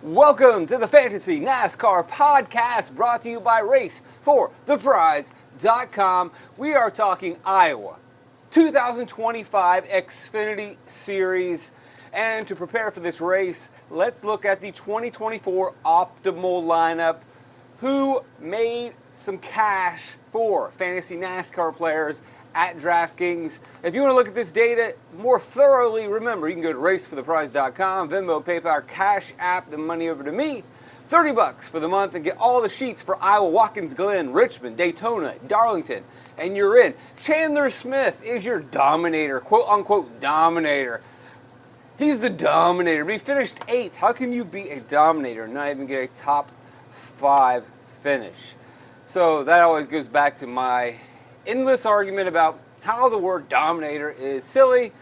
Welcome to the Fantasy NASCAR podcast brought to you by RaceForThePrize.com. We are talking Iowa 2025 Xfinity Series. And to prepare for this race, let's look at the 2024 optimal lineup. Who made some cash for fantasy NASCAR players at DraftKings. If you want to look at this data more thoroughly, remember, you can go to RaceForThePrize.com, Venmo, PayPal, Cash App, the money over to me. $30 for the month and get all the sheets for Iowa, Watkins, Glen, Richmond, Daytona, Darlington, and you're in. Chandler Smith is your dominator, quote-unquote dominator. He's the dominator, but he finished 8th. How can you be a dominator and not even get a top 5 finish? So that always goes back to my endless argument about how the word dominator is silly,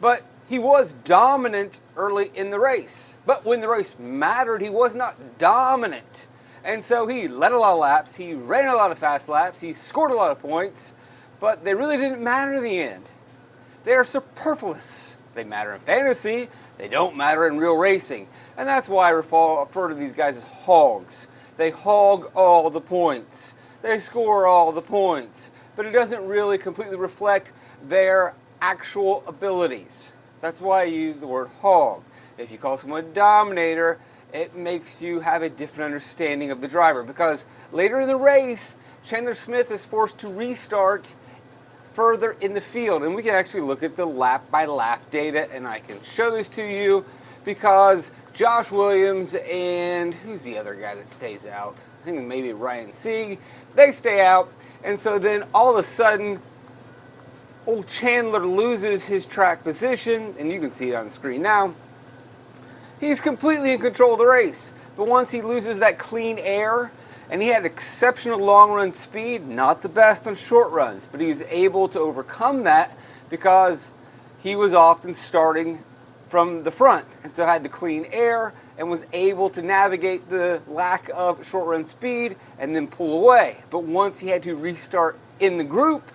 but he was dominant early in the race. But when the race mattered, he was not dominant. And so he led a lot of laps, he ran a lot of fast laps, he scored a lot of points, but they really didn't matter in the end. They are superfluous. They matter in fantasy, they don't matter in real racing. And that's why I refer to these guys as hogs. They hog all the points. They score all the points. But it doesn't really completely reflect their actual abilities. That's why I use the word hog. If you call someone a dominator, it makes you have a different understanding of the driver. Because later in the race, Chandler Smith is forced to restart further in the field. And we can actually look at the lap-by-lap data, and I can show this to you because Josh Williams and who's the other guy that stays out? I think maybe Ryan Sieg. They stay out. And so then all of a sudden, old Chandler loses his track position, and you can see it on the screen now. He's completely in control of the race. But once he loses that clean air, and he had exceptional long run speed, not the best on short runs, but he was able to overcome that because he was often starting from the front, and so had the clean air and was able to navigate the lack of short run speed and then pull away. But once he had to restart in the group,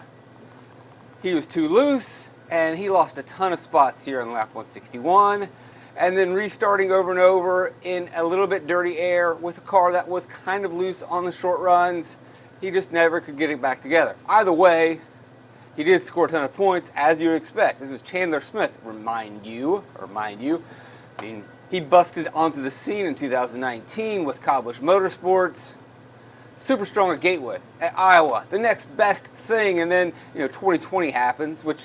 he was too loose and he lost a ton of spots here on lap 161. And then restarting over and over in a little bit dirty air with a car that was kind of loose on the short runs, he just never could get it back together. Either way, he did score a ton of points, as you would expect. This is Chandler Smith, remind you. I mean, he busted onto the scene in 2019 with Cobblish Motorsports. Super strong at Gateway, at Iowa, the next best thing. And then, 2020 happens, which,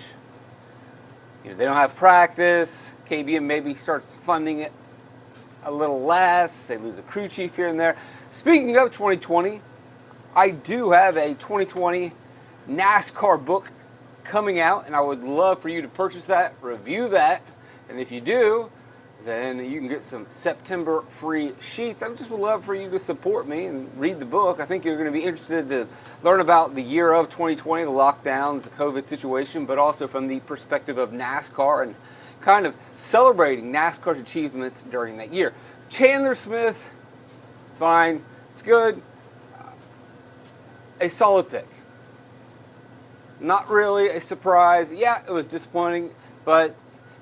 they don't have practice. KBM maybe starts funding it a little less. They lose a crew chief here and there. Speaking of 2020, I do have a 2020 NASCAR book coming out, and I would love for you to purchase that, review that, and if you do, then you can get some September free sheets. I just would love for you to support me and read the book. I think you're going to be interested to learn about the year of 2020, the lockdowns, the COVID situation, but also from the perspective of NASCAR and kind of celebrating NASCAR's achievements during that year. Chandler Smith, fine, it's good, a solid pick. Not really a surprise. Yeah, it was disappointing, but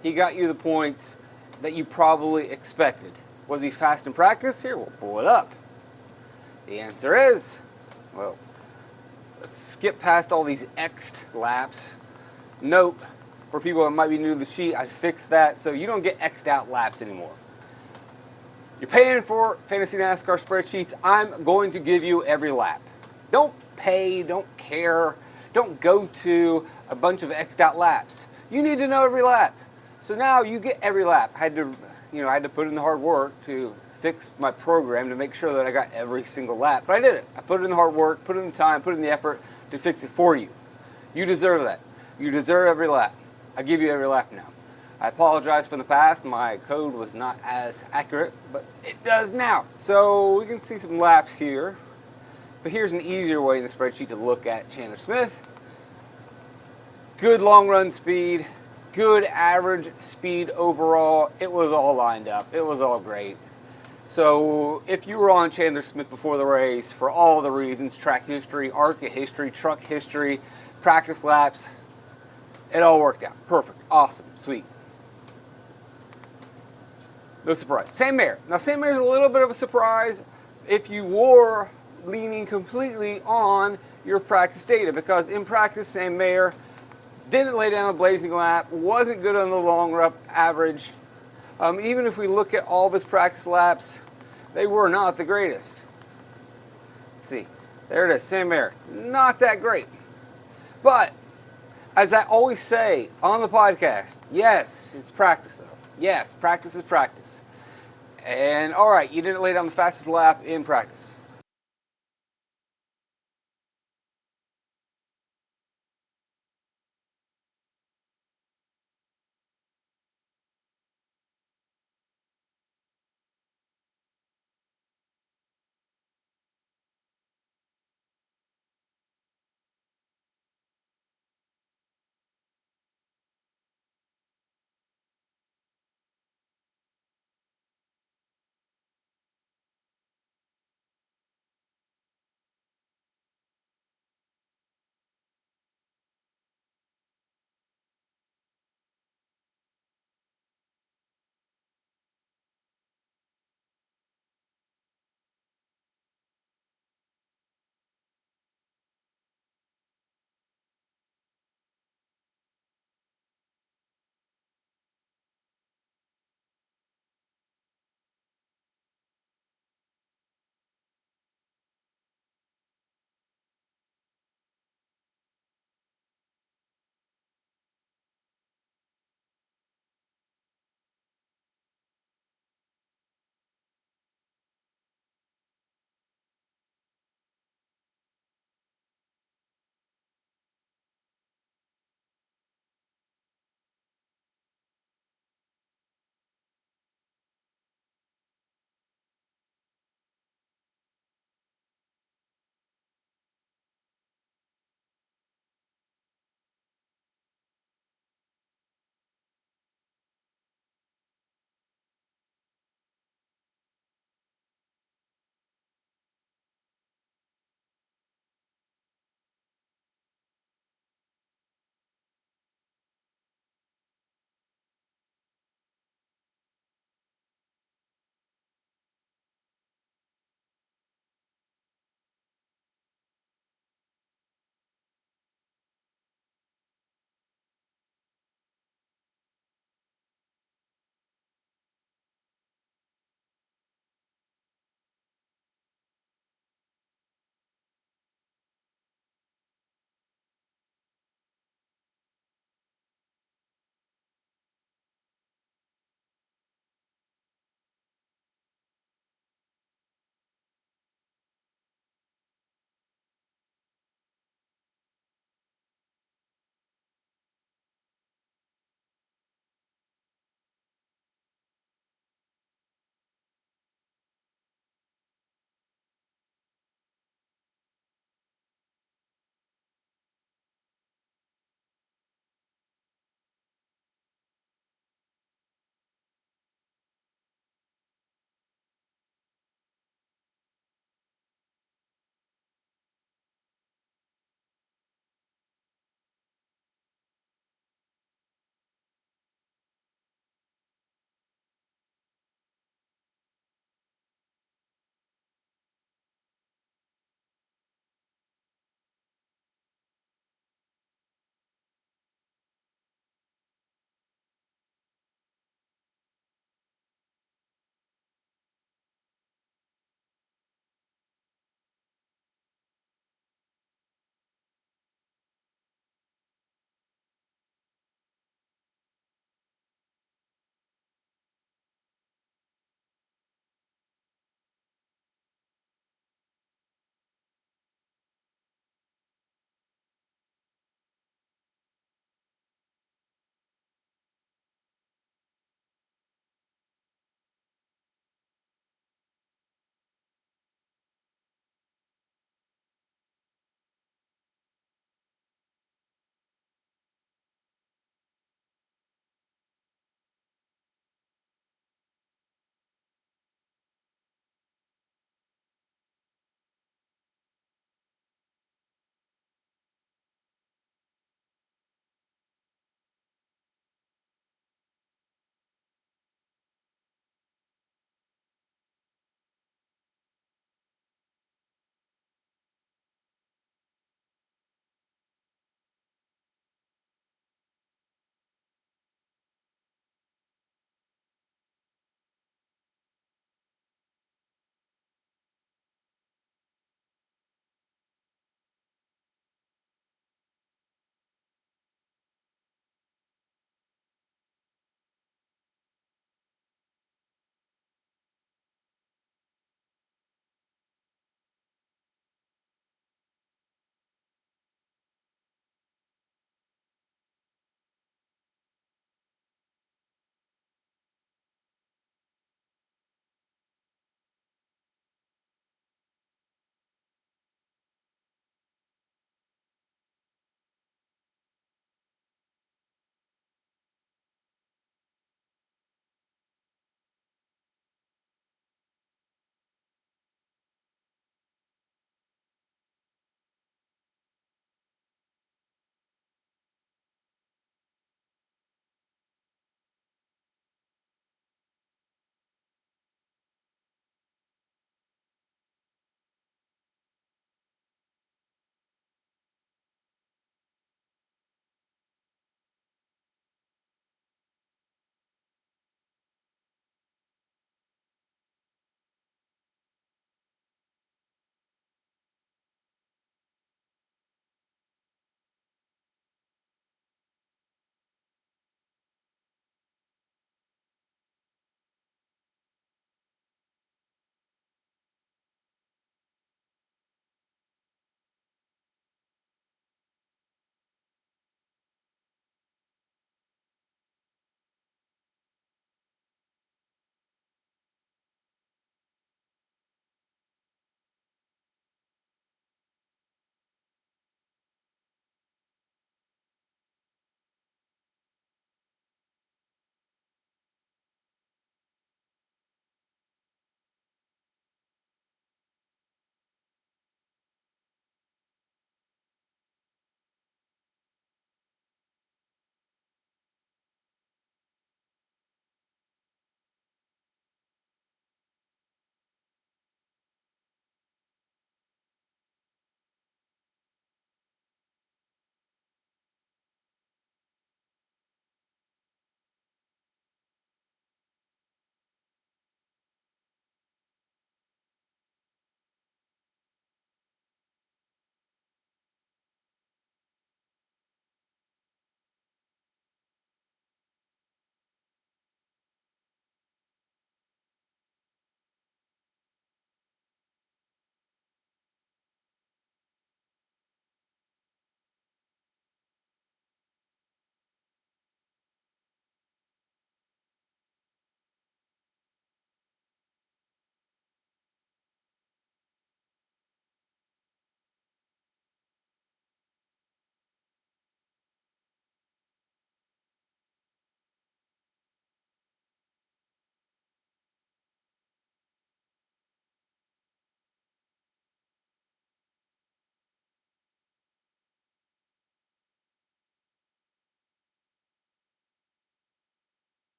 he got you the points that you probably expected. Was he fast in practice? Here, we'll pull it up. The answer is, well, let's skip past all these X'd laps. Note, for people that might be new to the sheet, I fixed that so you don't get X'd out laps anymore. You're paying for Fantasy NASCAR spreadsheets. I'm going to give you every lap. Don't pay, don't care. Don't go to a bunch of X'd out laps. You need to know every lap. So now you get every lap. I had to put in the hard work to fix my program to make sure that I got every single lap. But I did it. I put in the hard work, put in the time, put in the effort to fix it for you. You deserve that. You deserve every lap. I give you every lap now. I apologize for the past. My code was not as accurate, but it does now. So we can see some laps here. But here's an easier way in the spreadsheet to look at Chandler Smith. Good long run speed, good average speed overall. It was all lined up. It was all great. So if you were on Chandler Smith before the race, for all the reasons, track history, ARCA history, truck history, practice laps, it all worked out. Perfect. Awesome. Sweet. No surprise. St. Mary. Now, St. Mary's a little bit of a surprise if you were leaning completely on your practice data, because in practice, St. Mary didn't lay down a blazing lap, wasn't good on the long run average. Even if we look at all of his practice laps, they were not the greatest. Let's see. There it is, St. Mary. Not that great. But, as I always say on the podcast, yes, it's practice though. Yes, practice is practice. And all right, you didn't lay down the fastest lap in practice.